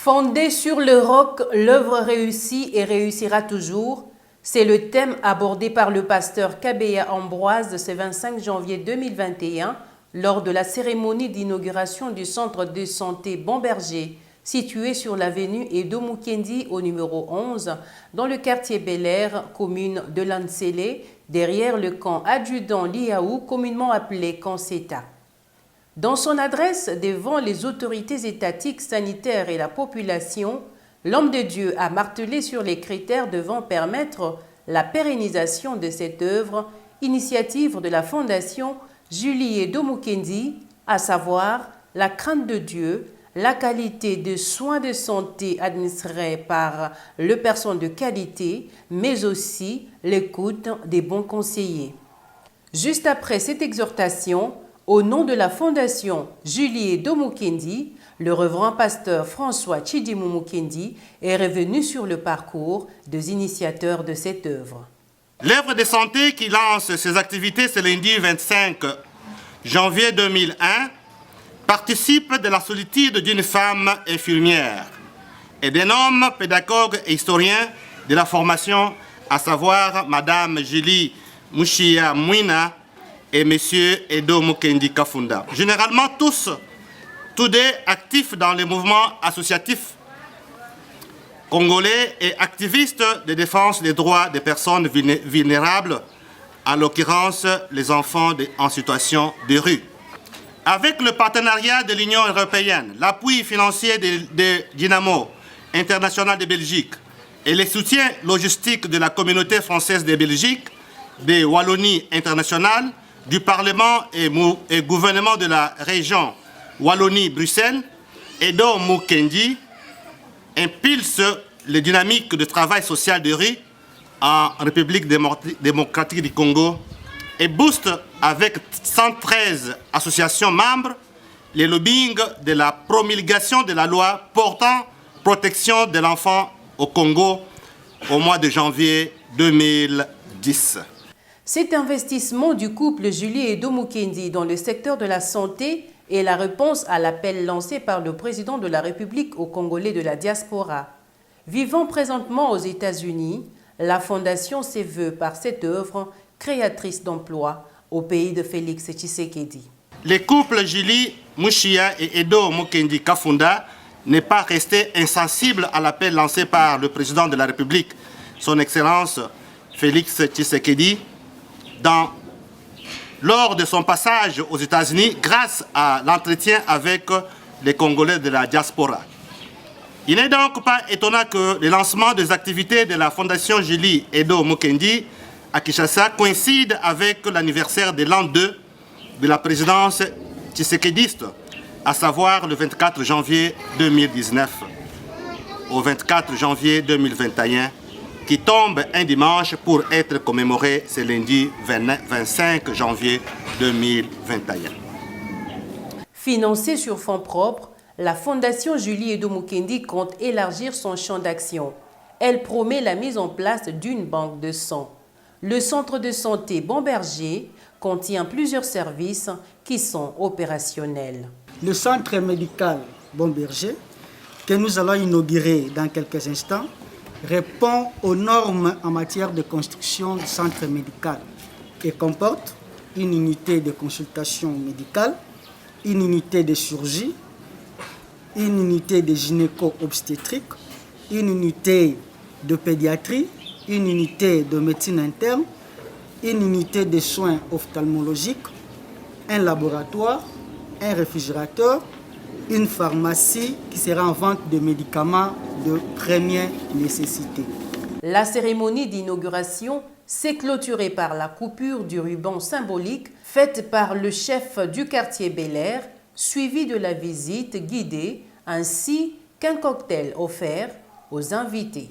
Fondée sur le roc, l'œuvre réussit et réussira toujours. C'est le thème abordé par le pasteur Kabeya Ambroise ce 25 janvier 2021 lors de la cérémonie d'inauguration du centre de santé Bon Berger, situé sur l'avenue Edo Mukendi au numéro 11, dans le quartier Bel-Air, commune de Lansele, derrière le camp adjudant Liaou, communément appelé camp CETA. Dans son adresse devant les autorités étatiques, sanitaires et la population, l'homme de Dieu a martelé sur les critères devant permettre la pérennisation de cette œuvre, initiative de la Fondation Julie Edo Mukendi, à savoir la crainte de Dieu, la qualité de soins de santé administrés par le personnel de qualité, mais aussi l'écoute des bons conseillers. Juste après cette exhortation, au nom de la Fondation Julie Edo Mukendi, le reverend pasteur François Chidimu Mukendi est revenu sur le parcours des initiateurs de cette œuvre. L'œuvre de santé qui lance ses activités ce lundi 25 janvier 2001 participe de la solitude d'une femme infirmière et d'un homme pédagogue et historien de la formation, à savoir Madame Julie Mushia Mwina et Monsieur Edo Mukendi Kafunda. Généralement tous deux actifs dans les mouvements associatifs congolais et activistes de défense des droits des personnes vulnérables, en l'occurrence les enfants en situation de rue. Avec le partenariat de l'Union européenne, l'appui financier de Dynamo International de Belgique et le soutien logistique de la communauté française de Belgique, de Wallonie Internationale, du Parlement et gouvernement de la région Wallonie-Bruxelles, Edo Mukendi impulse les dynamiques de travail social de rue en République démocratique du Congo et booste avec 113 associations membres les lobbying de la promulgation de la loi portant protection de l'enfant au Congo au mois de janvier 2010. Cet investissement du couple Julie Edo Mukendi dans le secteur de la santé est la réponse à l'appel lancé par le président de la République aux Congolais de la diaspora. Vivant présentement aux États-Unis, la Fondation se veut par cette œuvre créatrice d'emplois au pays de Félix Tshisekedi. Le couple Julie Mushia et Edo Mukendi Kafunda n'est pas resté insensible à l'appel lancé par le président de la République, son Excellence Félix Tshisekedi, lors de son passage aux États-Unis grâce à l'entretien avec les Congolais de la diaspora. Il n'est donc pas étonnant que le lancement des activités de la Fondation Julie Edo Mukendi à Kinshasa coïncide avec l'anniversaire de l'an 2 de la présidence tshisekediste, à savoir le 24 janvier 2019 au 24 janvier 2021, qui tombe un dimanche pour être commémoré ce lundi 25 janvier 2021. Financée sur fonds propres, la Fondation Julie Edo Mukendi compte élargir son champ d'action. Elle promet la mise en place d'une banque de sang. Le centre de santé Bon Berger contient plusieurs services qui sont opérationnels. Le centre médical Bon Berger, que nous allons inaugurer dans quelques instants, répond aux normes en matière de construction du centre médical et comporte une unité de consultation médicale, une unité de chirurgie, une unité de gynéco-obstétrique, une unité de pédiatrie, une unité de médecine interne, une unité de soins ophtalmologiques, un laboratoire, un réfrigérateur, une pharmacie qui sera en vente de médicaments de première nécessité. La cérémonie d'inauguration s'est clôturée par la coupure du ruban symbolique faite par le chef du quartier Bel-Air, suivie de la visite guidée ainsi qu'un cocktail offert aux invités.